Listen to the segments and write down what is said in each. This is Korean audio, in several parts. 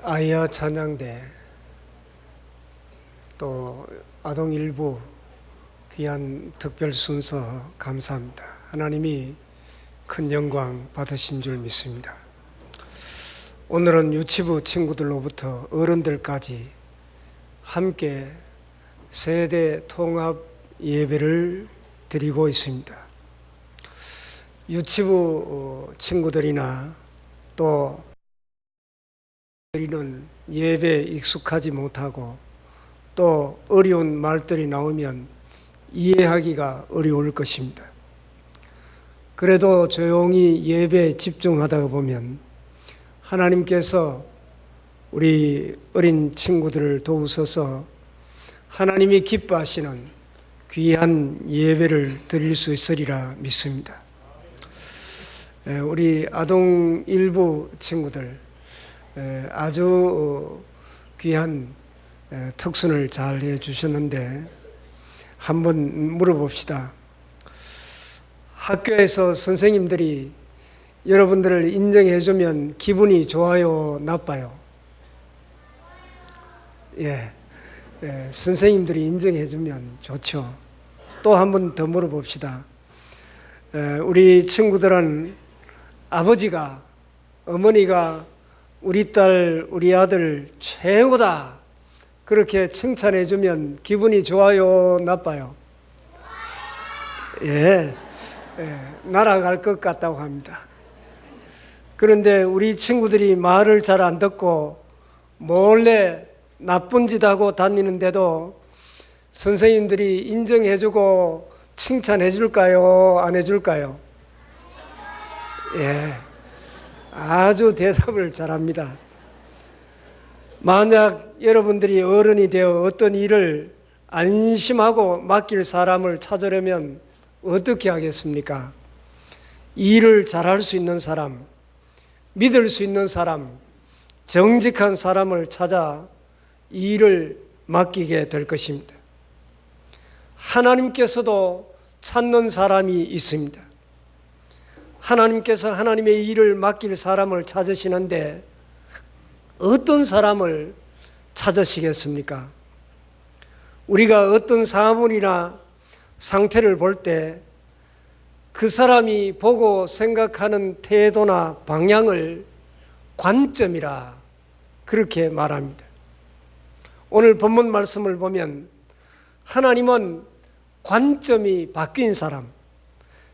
아이야 찬양대 또 아동 일부 귀한 특별 순서 감사합니다. 하나님이 큰 영광 받으신 줄 믿습니다. 오늘은 유치부 친구들로부터 어른들까지 함께 세대 통합 예배를 드리고 있습니다. 유치부 친구들이나 또 우리는 예배에 익숙하지 못하고 또 어려운 말들이 나오면 이해하기가 어려울 것입니다. 그래도 조용히 예배에 집중하다 보면 하나님께서 우리 어린 친구들을 도우셔서 하나님이 기뻐하시는 귀한 예배를 드릴 수 있으리라 믿습니다. 우리 아동 일부 친구들 아주 귀한 특순을 잘 해주셨는데 한번 물어봅시다. 학교에서 선생님들이 여러분들을 인정해주면 기분이 좋아요, 나빠요? 선생님들이 인정해주면 좋죠. 또 한 번 더 물어봅시다. 우리 친구들은 아버지가, 어머니가 우리 딸, 우리 아들 최고다 그렇게 칭찬해주면 기분이 좋아요, 나빠요? 날아갈 것 같다고 합니다. 그런데 우리 친구들이 말을 잘 안 듣고 몰래 나쁜 짓 하고 다니는데도 선생님들이 인정해주고 칭찬해줄까요? 안 해줄까요? 아주 대답을 잘합니다. 만약 여러분들이 어른이 되어 어떤 일을 안심하고 맡길 사람을 찾으려면 어떻게 하겠습니까? 일을 잘할 수 있는 사람, 믿을 수 있는 사람, 정직한 사람을 찾아 일을 맡기게 될 것입니다. 하나님께서도 찾는 사람이 있습니다. 하나님께서 하나님의 일을 맡길 사람을 찾으시는데 어떤 사람을 찾으시겠습니까? 우리가 어떤 사물이나 상태를 볼 때 그 사람이 보고 생각하는 태도나 방향을 관점이라 그렇게 말합니다. 오늘 본문 말씀을 보면 하나님은 관점이 바뀐 사람,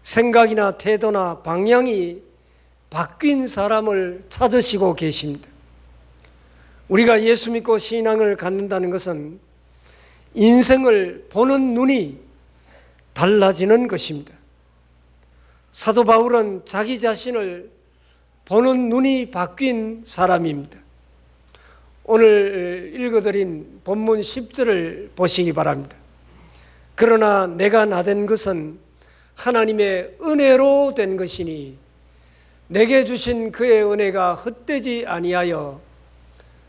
생각이나 태도나 방향이 바뀐 사람을 찾으시고 계십니다. 우리가 예수 믿고 신앙을 갖는다는 것은 인생을 보는 눈이 달라지는 것입니다. 사도 바울은 자기 자신을 보는 눈이 바뀐 사람입니다. 오늘 읽어드린 본문 10절을 보시기 바랍니다. 그러나 내가 나된 것은 하나님의 은혜로 된 것이니 내게 주신 그의 은혜가 헛되지 아니하여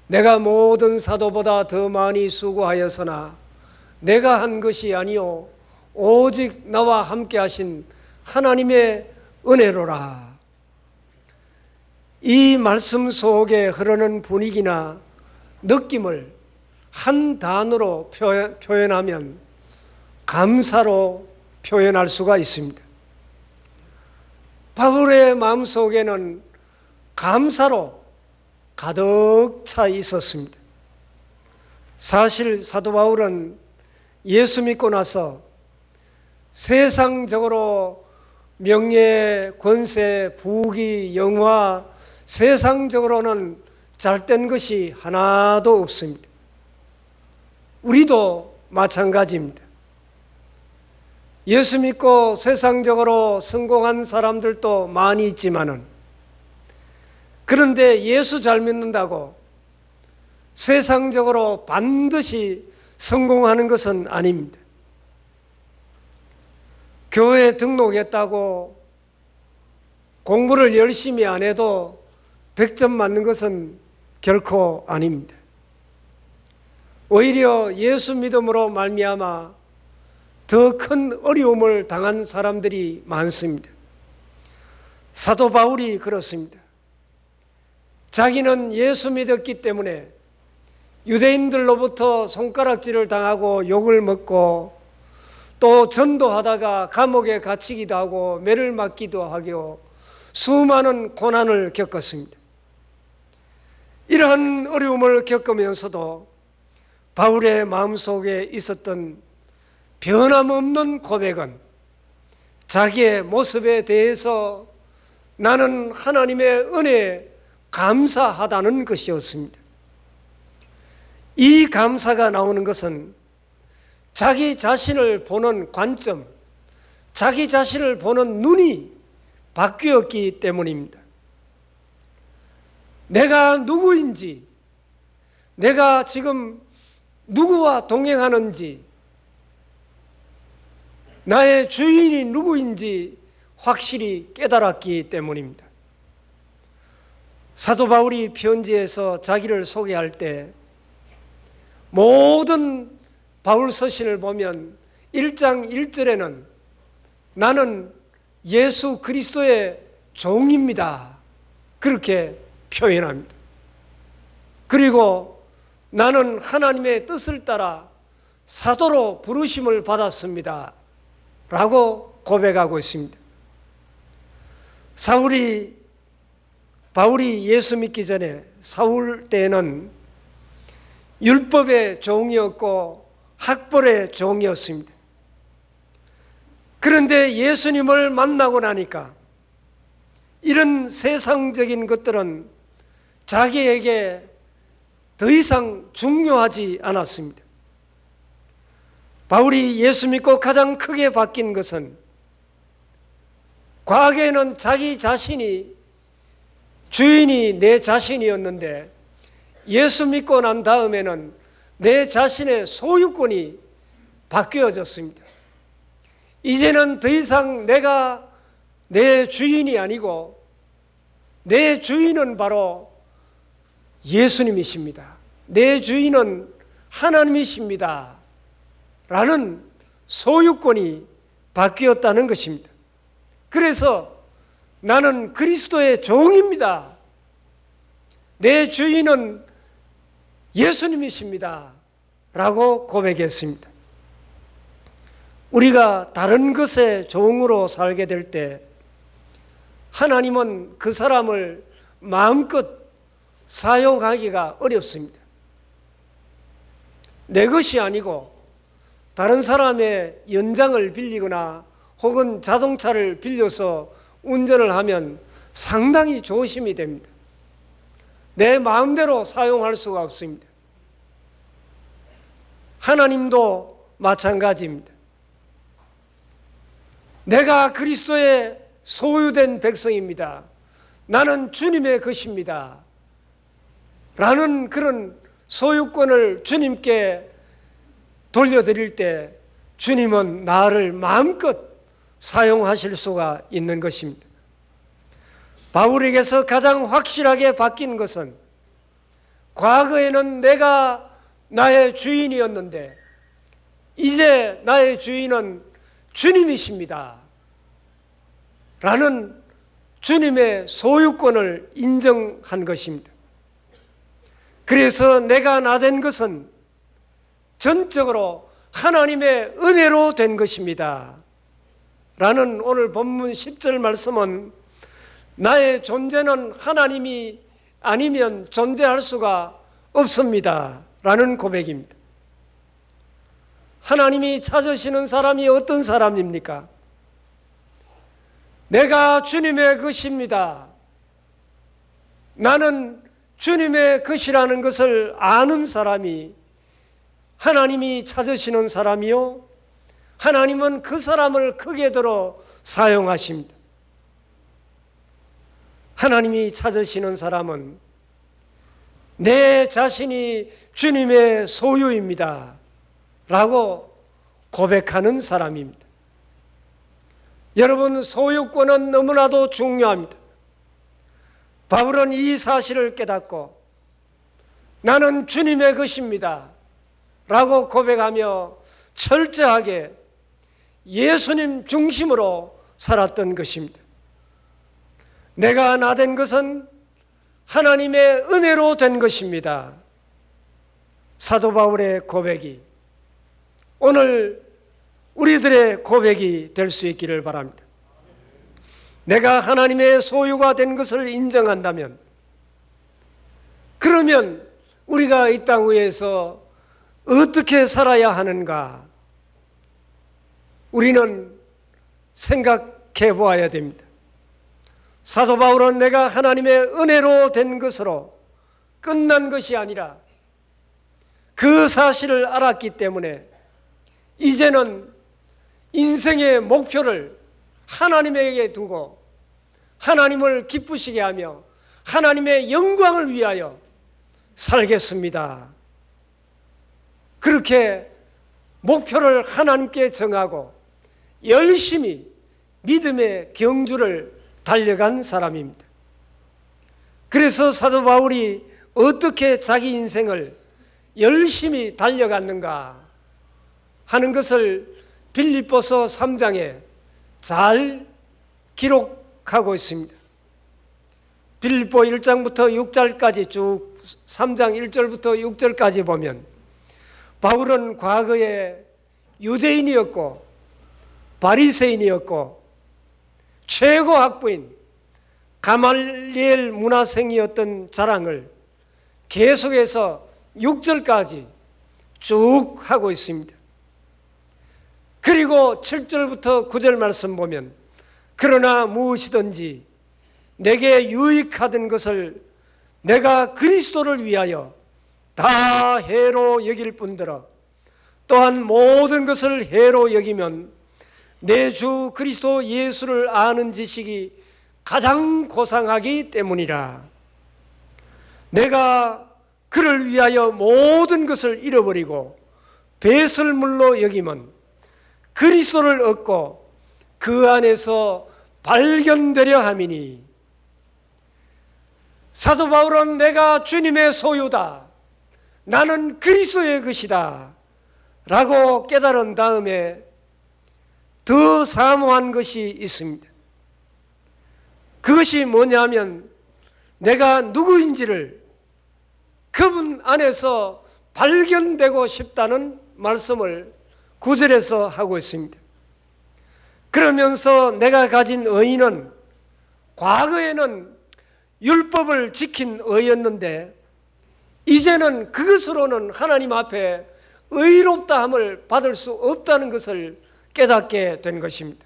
내가 모든 사도보다 더 많이 수고하였으나 내가 한 것이 아니요 오직 나와 함께 하신 하나님의 은혜로라. 이 말씀 속에 흐르는 분위기나 느낌을 한 단어로 표현하면 감사로 표현할 수가 있습니다. 바울의 마음속에는 감사로 가득 차 있었습니다. 사실 사도 바울은 예수 믿고 나서 세상적으로 명예, 권세, 부귀, 영화, 세상적으로는 잘된 것이 하나도 없습니다. 우리도 마찬가지입니다. 예수 믿고 세상적으로 성공한 사람들도 많이 있지만은 그런데 예수 잘 믿는다고 세상적으로 반드시 성공하는 것은 아닙니다. 교회에 등록했다고 공부를 열심히 안 해도 100점 맞는 것은 결코 아닙니다. 오히려 예수 믿음으로 말미암아 더 큰 어려움을 당한 사람들이 많습니다. 사도 바울이 그렇습니다. 자기는 예수 믿었기 때문에 유대인들로부터 손가락질을 당하고 욕을 먹고 또 전도하다가 감옥에 갇히기도 하고 매를 맞기도 하고 수많은 고난을 겪었습니다. 이러한 어려움을 겪으면서도 바울의 마음속에 있었던 변함없는 고백은 자기의 모습에 대해서 나는 하나님의 은혜에 감사하다는 것이었습니다. 이 감사가 나오는 것은 자기 자신을 보는 관점, 자기 자신을 보는 눈이 바뀌었기 때문입니다. 내가 누구인지, 내가 지금 누구와 동행하는지, 나의 주인이 누구인지 확실히 깨달았기 때문입니다. 사도 바울이 편지에서 자기를 소개할 때 모든 바울 서신을 보면 1장 1절에는 나는 예수 그리스도의 종입니다. 그렇게 표현합니다. 그리고 나는 하나님의 뜻을 따라 사도로 부르심을 받았습니다. 라고 고백하고 있습니다. 바울이 예수 믿기 전에 사울 때에는 율법의 종이었고 학벌의 종이었습니다. 그런데 예수님을 만나고 나니까 이런 세상적인 것들은 자기에게 더 이상 중요하지 않았습니다. 바울이 예수 믿고 가장 크게 바뀐 것은 과거에는 자기 자신이 주인이 내 자신이었는데 예수 믿고 난 다음에는 내 자신의 소유권이 바뀌어졌습니다. 이제는 더 이상 내가 내 주인이 아니고 내 주인은 바로 예수님이십니다. 내 주인은 하나님이십니다. 라는 소유권이 바뀌었다는 것입니다. 그래서 나는 그리스도의 종입니다. 내 주인은 예수님이십니다. 라고 고백했습니다. 우리가 다른 것의 종으로 살게 될 때 하나님은 그 사람을 마음껏 사용하기가 어렵습니다. 내 것이 아니고 다른 사람의 연장을 빌리거나 혹은 자동차를 빌려서 운전을 하면 상당히 조심이 됩니다. 내 마음대로 사용할 수가 없습니다. 하나님도 마찬가지입니다. 내가 그리스도의 소유된 백성입니다. 나는 주님의 것입니다. 라는 그런 소유권을 주님께 돌려드릴 때 주님은 나를 마음껏 사용하실 수가 있는 것입니다. 바울에게서 가장 확실하게 바뀐 것은 과거에는 내가 나의 주인이었는데 이제 나의 주인은 주님이십니다. 라는 주님의 소유권을 인정한 것입니다. 그래서 내가 나 된 것은 전적으로 하나님의 은혜로 된 것입니다. 라는 오늘 본문 10절 말씀은 나의 존재는 하나님이 아니면 존재할 수가 없습니다. 라는 고백입니다. 하나님이 찾으시는 사람이 어떤 사람입니까? 내가 주님의 것입니다. 나는 주님의 것이라는 것을 아는 사람이 하나님이 찾으시는 사람이요, 하나님은 그 사람을 크게 들어 사용하십니다. 하나님이 찾으시는 사람은 내 자신이 주님의 소유입니다. 라고 고백하는 사람입니다. 여러분, 소유권은 너무나도 중요합니다. 바울은 이 사실을 깨닫고 나는 주님의 것입니다. 라고 고백하며 철저하게 예수님 중심으로 살았던 것입니다. 내가 나 된 것은 하나님의 은혜로 된 것입니다. 사도 바울의 고백이 오늘 우리들의 고백이 될 수 있기를 바랍니다. 내가 하나님의 소유가 된 것을 인정한다면, 그러면 우리가 이 땅 위에서 어떻게 살아야 하는가? 우리는 생각해 보아야 됩니다. 사도 바울은 내가 하나님의 은혜로 된 것으로 끝난 것이 아니라 그 사실을 알았기 때문에 이제는 인생의 목표를 하나님에게 두고 하나님을 기쁘시게 하며 하나님의 영광을 위하여 살겠습니다. 그렇게 목표를 하나님께 정하고 열심히 믿음의 경주를 달려간 사람입니다. 그래서 사도 바울이 어떻게 자기 인생을 열심히 달려갔는가 하는 것을 빌립보서 3장에 잘 기록하고 있습니다. 빌립보 1장부터 6절까지 쭉 3장 1절부터 6절까지 보면 바울은 과거에 유대인이었고 바리새인이었고 최고 학부인 가말리엘 문화생이었던 자랑을 계속해서 6절까지 쭉 하고 있습니다. 그리고 7절부터 9절 말씀 보면 그러나 무엇이든지 내게 유익하던 것을 내가 그리스도를 위하여 다 해로 여길 뿐더러 또한 모든 것을 해로 여기면 내 주 그리스도 예수를 아는 지식이 가장 고상하기 때문이라. 내가 그를 위하여 모든 것을 잃어버리고 배설물로 여기면 그리스도를 얻고 그 안에서 발견되려 함이니. 사도 바울은 내가 주님의 소유다, 나는 그리스도의 것이다 라고 깨달은 다음에 더 사모한 것이 있습니다. 그것이 뭐냐면 내가 누구인지를 그분 안에서 발견되고 싶다는 말씀을 9절에서 하고 있습니다. 그러면서 내가 가진 의의는 과거에는 율법을 지킨 의였는데 이제는 그것으로는 하나님 앞에 의롭다함을 받을 수 없다는 것을 깨닫게 된 것입니다.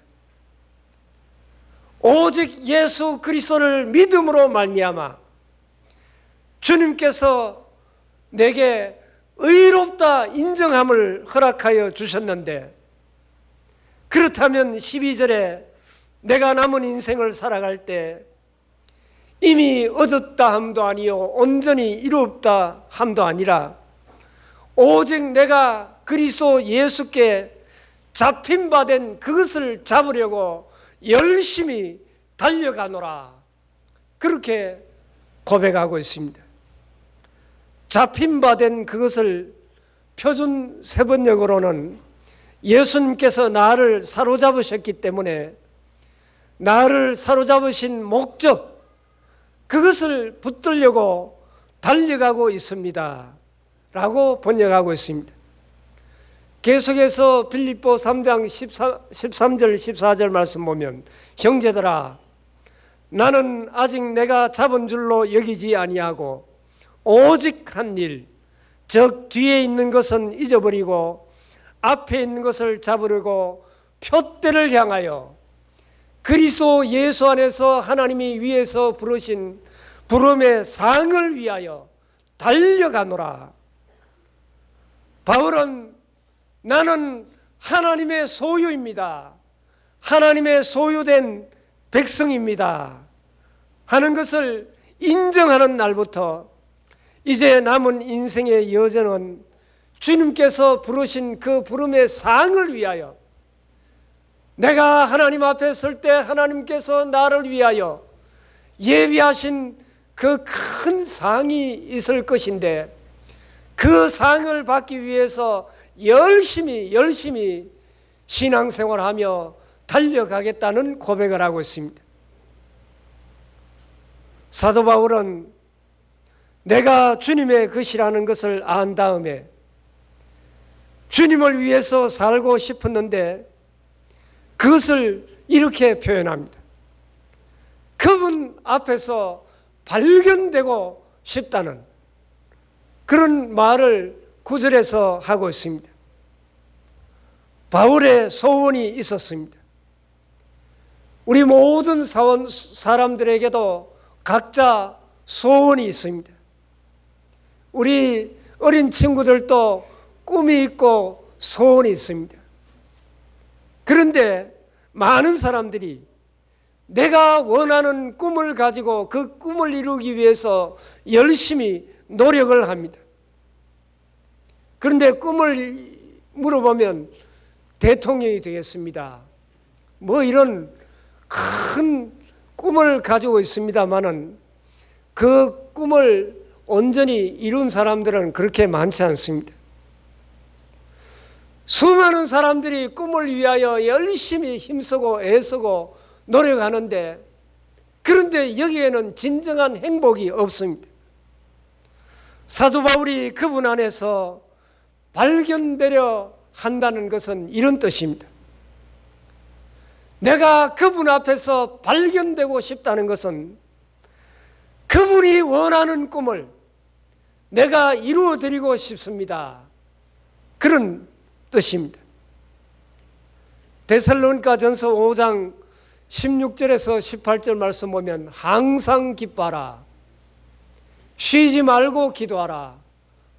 오직 예수 그리스도를 믿음으로 말미암아 주님께서 내게 의롭다 인정함을 허락하여 주셨는데, 그렇다면 12절에 내가 남은 인생을 살아갈 때 이미 얻었다 함도 아니요 온전히 이루었다 함도 아니라 오직 내가 그리스도 예수께 잡힌 바 된 그것을 잡으려고 열심히 달려가노라, 그렇게 고백하고 있습니다. 잡힌 바 된 그것을 표준 세번역으로는 예수님께서 나를 사로잡으셨기 때문에 나를 사로잡으신 목적, 그것을 붙들려고 달려가고 있습니다 라고 번역하고 있습니다. 계속해서 빌립보 3장 13절 14절 말씀 보면 형제들아 나는 아직 내가 잡은 줄로 여기지 아니하고 오직 한 일, 즉 뒤에 있는 것은 잊어버리고 앞에 있는 것을 잡으려고 표대를 향하여 그리스도 예수 안에서 하나님이 위에서 부르신 부름의 상을 위하여 달려가노라. 바울은 나는 하나님의 소유입니다, 하나님의 소유된 백성입니다 하는 것을 인정하는 날부터 이제 남은 인생의 여정은 주님께서 부르신 그 부름의 상을 위하여, 내가 하나님 앞에 설 때 하나님께서 나를 위하여 예비하신 그 큰 상이 있을 것인데 그 상을 받기 위해서 열심히 신앙생활하며 달려가겠다는 고백을 하고 있습니다. 사도 바울은 내가 주님의 것이라는 것을 안 다음에 주님을 위해서 살고 싶었는데 그것을 이렇게 표현합니다. 그분 앞에서 발견되고 싶다는 그런 말을 9절에서 하고 있습니다. 바울의 소원이 있었습니다. 우리 모든 사람들에게도 각자 소원이 있습니다. 우리 어린 친구들도 꿈이 있고 소원이 있습니다. 그런데 많은 사람들이 내가 원하는 꿈을 가지고 그 꿈을 이루기 위해서 열심히 노력을 합니다. 그런데 꿈을 물어보면 대통령이 되겠습니다. 뭐 이런 큰 꿈을 가지고 있습니다만은 그 꿈을 온전히 이룬 사람들은 그렇게 많지 않습니다. 수많은 사람들이 꿈을 위하여 열심히 힘쓰고 애쓰고 노력하는데 그런데 여기에는 진정한 행복이 없습니다. 사도 바울이 그분 안에서 발견되려 한다는 것은 이런 뜻입니다. 내가 그분 앞에서 발견되고 싶다는 것은 그분이 원하는 꿈을 내가 이루어 드리고 싶습니다. 그런 뜻입니다. 데살로니가전서 5장 16절에서 18절 말씀 보면 항상 기뻐하라, 쉬지 말고 기도하라,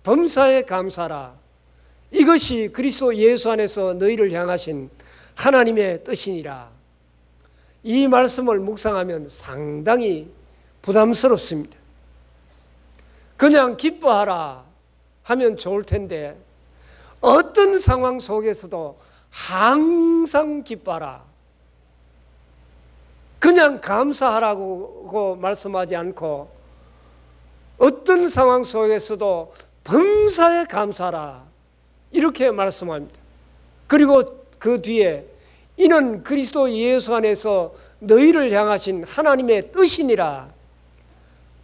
범사에 감사하라, 이것이 그리스도 예수 안에서 너희를 향하신 하나님의 뜻이니라. 이 말씀을 묵상하면 상당히 부담스럽습니다. 그냥 기뻐하라 하면 좋을 텐데 어떤 상황 속에서도 항상 기뻐하라, 그냥 감사하라고 말씀하지 않고 어떤 상황 속에서도 범사에 감사하라 이렇게 말씀합니다. 그리고 그 뒤에 이는 그리스도 예수 안에서 너희를 향하신 하나님의 뜻이니라.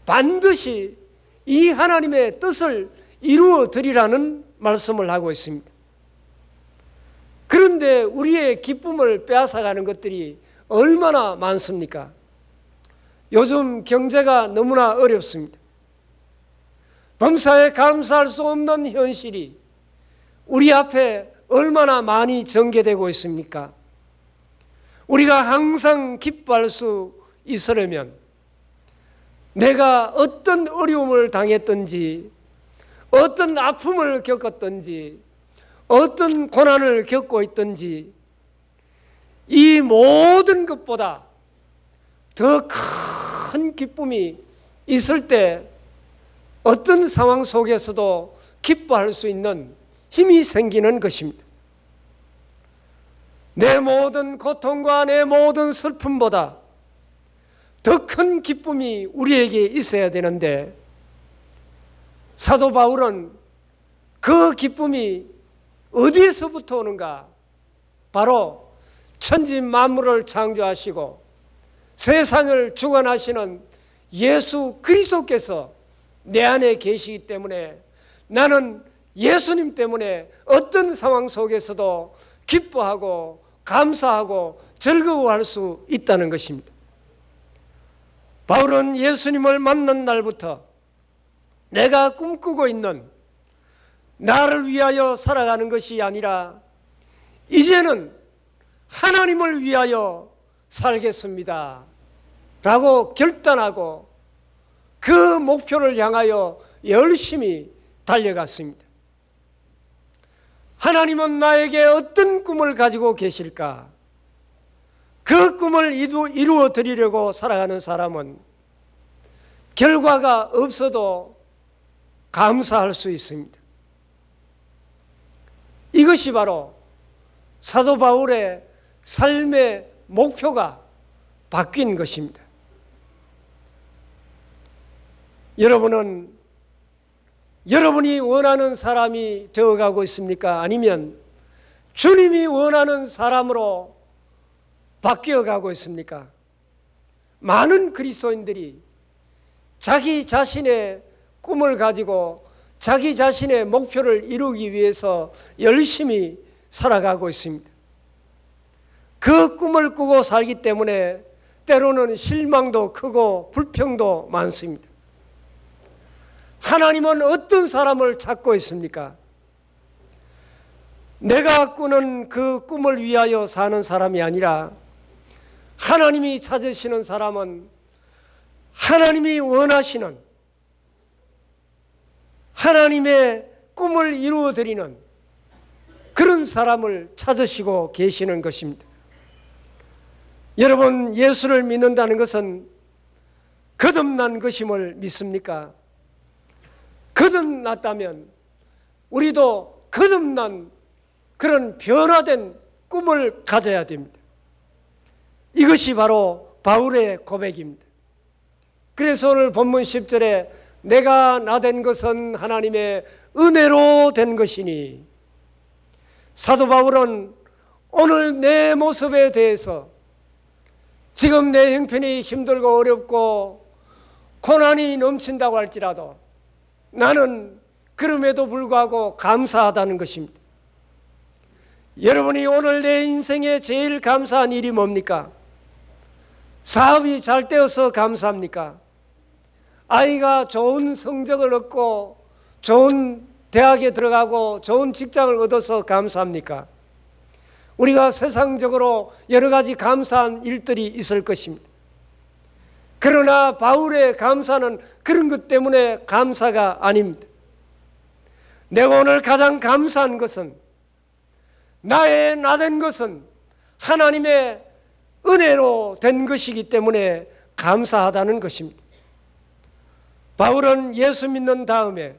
반드시 이 하나님의 뜻을 이루어 드리라는 말씀을 하고 있습니다. 그런데 우리의 기쁨을 빼앗아가는 것들이 얼마나 많습니까? 요즘 경제가 너무나 어렵습니다. 범사에 감사할 수 없는 현실이 우리 앞에 얼마나 많이 전개되고 있습니까? 우리가 항상 기뻐할 수 있으려면 내가 어떤 어려움을 당했든지 어떤 아픔을 겪었든지 어떤 고난을 겪고 있든지 이 모든 것보다 더 큰 기쁨이 있을 때 어떤 상황 속에서도 기뻐할 수 있는 힘이 생기는 것입니다. 내 모든 고통과 내 모든 슬픔보다 더 큰 기쁨이 우리에게 있어야 되는데 사도 바울은 그 기쁨이 어디에서부터 오는가? 바로 천지 만물을 창조하시고 세상을 주관하시는 예수 그리스도께서 내 안에 계시기 때문에 나는 예수님 때문에 어떤 상황 속에서도 기뻐하고 감사하고 즐거워할 수 있다는 것입니다. 바울은 예수님을 만난 날부터 내가 꿈꾸고 있는 나를 위하여 살아가는 것이 아니라 이제는 하나님을 위하여 살겠습니다 라고 결단하고 그 목표를 향하여 열심히 달려갔습니다. 하나님은 나에게 어떤 꿈을 가지고 계실까? 그 꿈을 이루어 드리려고 살아가는 사람은 결과가 없어도 감사할 수 있습니다. 이것이 바로 사도 바울의 삶의 목표가 바뀐 것입니다. 여러분은 여러분이 원하는 사람이 되어가고 있습니까? 아니면 주님이 원하는 사람으로 바뀌어가고 있습니까? 많은 그리스도인들이 자기 자신의 꿈을 가지고 자기 자신의 목표를 이루기 위해서 열심히 살아가고 있습니다. 그 꿈을 꾸고 살기 때문에 때로는 실망도 크고 불평도 많습니다. 하나님은 어떤 사람을 찾고 있습니까? 내가 꾸는 그 꿈을 위하여 사는 사람이 아니라 하나님이 찾으시는 사람은 하나님이 원하시는 하나님의 꿈을 이루어드리는 그런 사람을 찾으시고 계시는 것입니다. 여러분, 예수를 믿는다는 것은 거듭난 것임을 믿습니까? 거듭났다면 우리도 거듭난 그런 변화된 꿈을 가져야 됩니다. 이것이 바로 바울의 고백입니다. 그래서 오늘 본문 10절에 내가 나된 것은 하나님의 은혜로 된 것이니, 사도 바울은 오늘 내 모습에 대해서 지금 내 형편이 힘들고 어렵고 고난이 넘친다고 할지라도 나는 그럼에도 불구하고 감사하다는 것입니다. 여러분이 오늘 내 인생에 제일 감사한 일이 뭡니까? 사업이 잘 되어서 감사합니까? 아이가 좋은 성적을 얻고 좋은 대학에 들어가고 좋은 직장을 얻어서 감사합니까? 우리가 세상적으로 여러 가지 감사한 일들이 있을 것입니다. 그러나 바울의 감사는 그런 것 때문에 감사가 아닙니다. 내가 오늘 가장 감사한 것은, 나의 나된 것은 하나님의 은혜로 된 것이기 때문에 감사하다는 것입니다. 바울은 예수 믿는 다음에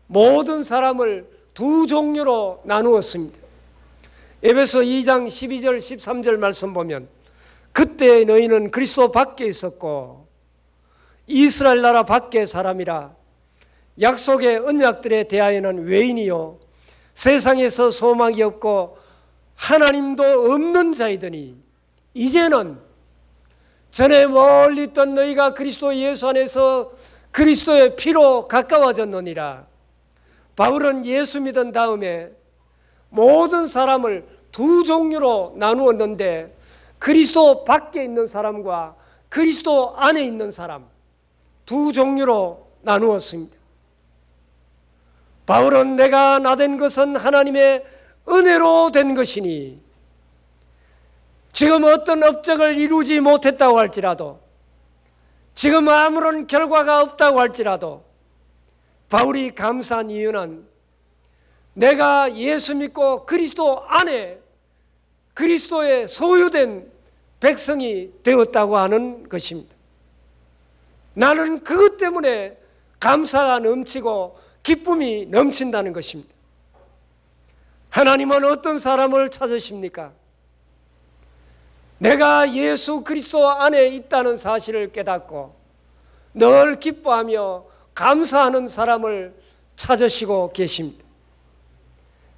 모든 사람을 두 종류로 나누었습니다. 에베소 2장 12절 13절 말씀 보면, 그때 너희는 그리스도 밖에 있었고 이스라엘 나라 밖의 사람이라 약속의 언약들에 대하여는 외인이요 세상에서 소망이 없고 하나님도 없는 자이더니 이제는 전에 멀리 있던 너희가 그리스도 예수 안에서 그리스도의 피로 가까워졌느니라. 바울은 예수 믿은 다음에 모든 사람을 두 종류로 나누었는데, 그리스도 밖에 있는 사람과 그리스도 안에 있는 사람, 두 종류로 나누었습니다. 바울은 내가 나된 것은 하나님의 은혜로 된 것이니, 지금 어떤 업적을 이루지 못했다고 할지라도, 지금 아무런 결과가 없다고 할지라도 바울이 감사한 이유는 내가 예수 믿고 그리스도 안에 그리스도의 소유된 백성이 되었다고 하는 것입니다. 나는 그것 때문에 감사가 넘치고 기쁨이 넘친다는 것입니다. 하나님은 어떤 사람을 찾으십니까? 내가 예수 그리스도 안에 있다는 사실을 깨닫고 늘 기뻐하며 감사하는 사람을 찾으시고 계십니다.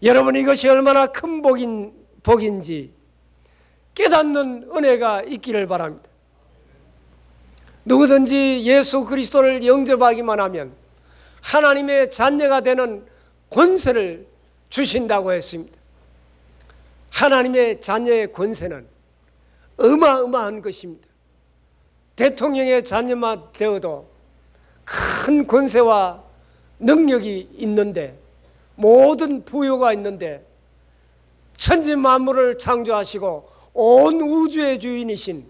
여러분, 이것이 얼마나 큰 복인지 깨닫는 은혜가 있기를 바랍니다. 누구든지 예수 그리스도를 영접하기만 하면 하나님의 자녀가 되는 권세를 주신다고 했습니다. 하나님의 자녀의 권세는 어마어마한 것입니다. 대통령의 자녀만 되어도 큰 권세와 능력이 있는데, 모든 부여가 있는데, 천지 만물을 창조하시고 온 우주의 주인이신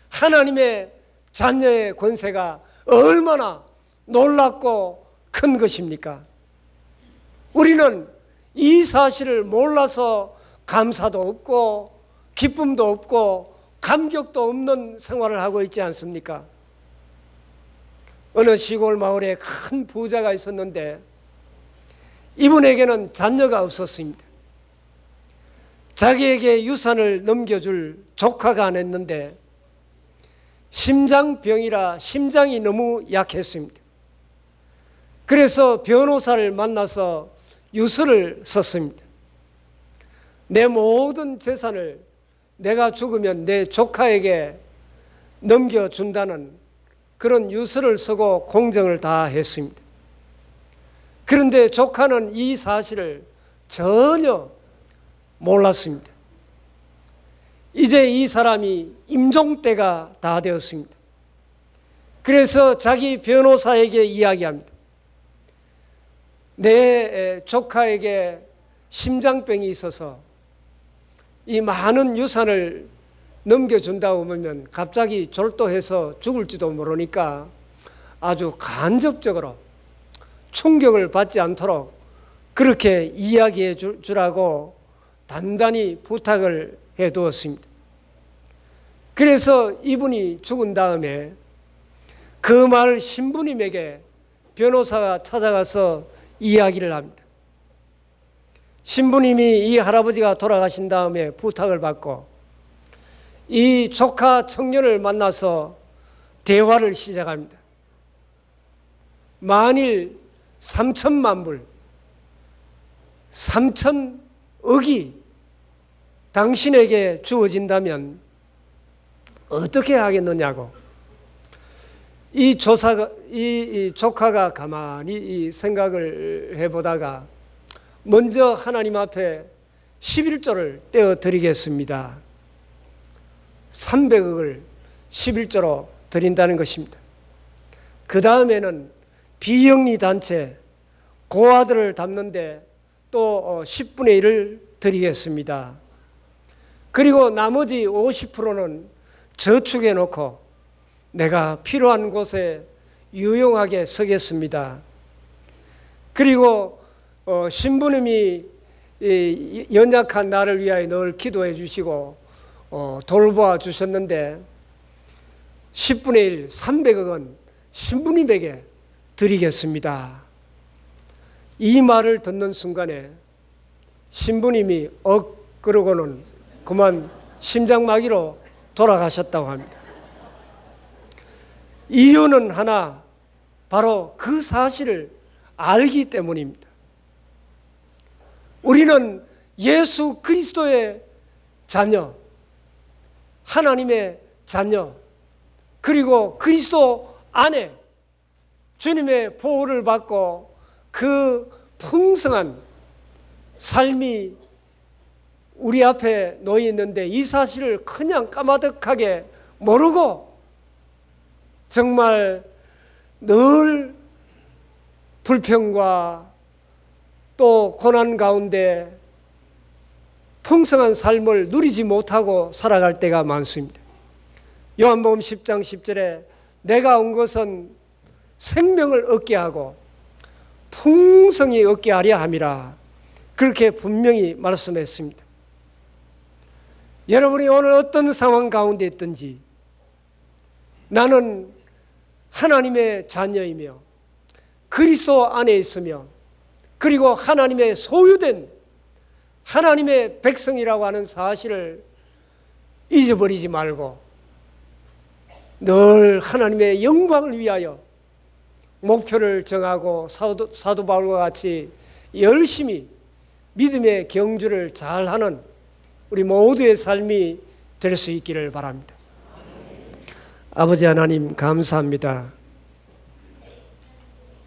하나님의 자녀의 권세가 얼마나 놀랍고 큰 것입니까? 우리는 이 사실을 몰라서 감사도 없고 기쁨도 없고 감격도 없는 생활을 하고 있지 않습니까? 어느 시골 마을에 큰 부자가 있었는데 이분에게는 자녀가 없었습니다. 자기에게 유산을 넘겨줄 조카가 안 했는데 심장병이라 심장이 너무 약했습니다. 그래서 변호사를 만나서 유서를 썼습니다. 내 모든 재산을 내가 죽으면 내 조카에게 넘겨준다는 그런 유서를 쓰고 공정을 다 했습니다. 그런데 조카는 이 사실을 전혀 몰랐습니다. 이제 이 사람이 임종 때가 다 되었습니다. 그래서 자기 변호사에게 이야기합니다. 내 조카에게 심장병이 있어서 이 많은 유산을 넘겨준다고 하면 갑자기 졸도해서 죽을지도 모르니까 아주 간접적으로 충격을 받지 않도록 그렇게 이야기해 주라고 단단히 부탁을 해 두었습니다. 그래서 이분이 죽은 다음에 그 말 신부님에게 변호사가 찾아가서 이야기를 합니다. 신부님이 이 할아버지가 돌아가신 다음에 부탁을 받고 이 조카 청년을 만나서 대화를 시작합니다. 만일 3천만 불, 3천억이 당신에게 주어진다면 어떻게 하겠느냐고. 이 조카가 가만히 생각을 해보다가 먼저 하나님 앞에 11조를 떼어 드리겠습니다. 300억을 11조로 드린다는 것입니다. 그 다음에는 비영리 단체 고아들을 돕는데 또 10분의 1을 드리겠습니다. 그리고 나머지 50%는 저축해 놓고 내가 필요한 곳에 유용하게 쓰겠습니다. 그리고 신부님이 연약한 나를 위하여 늘 기도해 주시고 돌보아 주셨는데 10분의 1, 300억은 신부님에게 드리겠습니다. 이 말을 듣는 순간에 신부님이 그러고는 그만 심장마비로 돌아가셨다고 합니다. 이유는 하나, 바로 그 사실을 알기 때문입니다. 우리는 예수 그리스도의 자녀, 하나님의 자녀, 그리고 그리스도 안에 주님의 보호를 받고 그 풍성한 삶이 우리 앞에 놓여 있는데 이 사실을 그냥 까마득하게 모르고 정말 늘 불평과 또 고난 가운데 풍성한 삶을 누리지 못하고 살아갈 때가 많습니다. 요한복음 10장 10절에 내가 온 것은 생명을 얻게 하고 풍성히 얻게 하려 함이라 그렇게 분명히 말씀했습니다. 여러분이 오늘 어떤 상황 가운데 있든지 나는 하나님의 자녀이며 그리스도 안에 있으며 그리고 하나님의 소유된 하나님의 백성이라고 하는 사실을 잊어버리지 말고 늘 하나님의 영광을 위하여 목표를 정하고 사도 바울과 같이 열심히 믿음의 경주를 잘하는 우리 모두의 삶이 될 수 있기를 바랍니다. 아버지 하나님 감사합니다.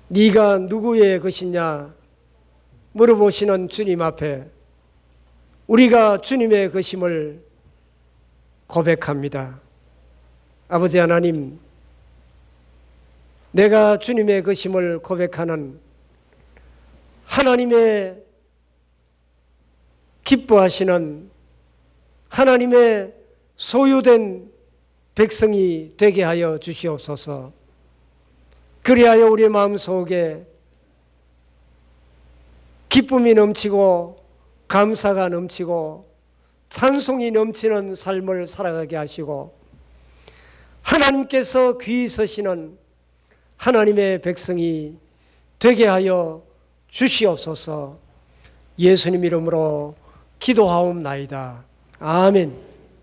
네가 누구의 것이냐 물어보시는 주님 앞에 우리가 주님의 것임을 고백합니다. 아버지 하나님, 내가 주님의 것임을 고백하는 하나님의 기뻐하시는 하나님의 소유된 백성이 되게 하여 주시옵소서. 그리하여 우리의 마음속에 기쁨이 넘치고 감사가 넘치고 찬송이 넘치는 삶을 살아가게 하시고 하나님께서 귀히 서시는 하나님의 백성이 되게 하여 주시옵소서. 예수님 이름으로 기도하옵나이다. 아멘.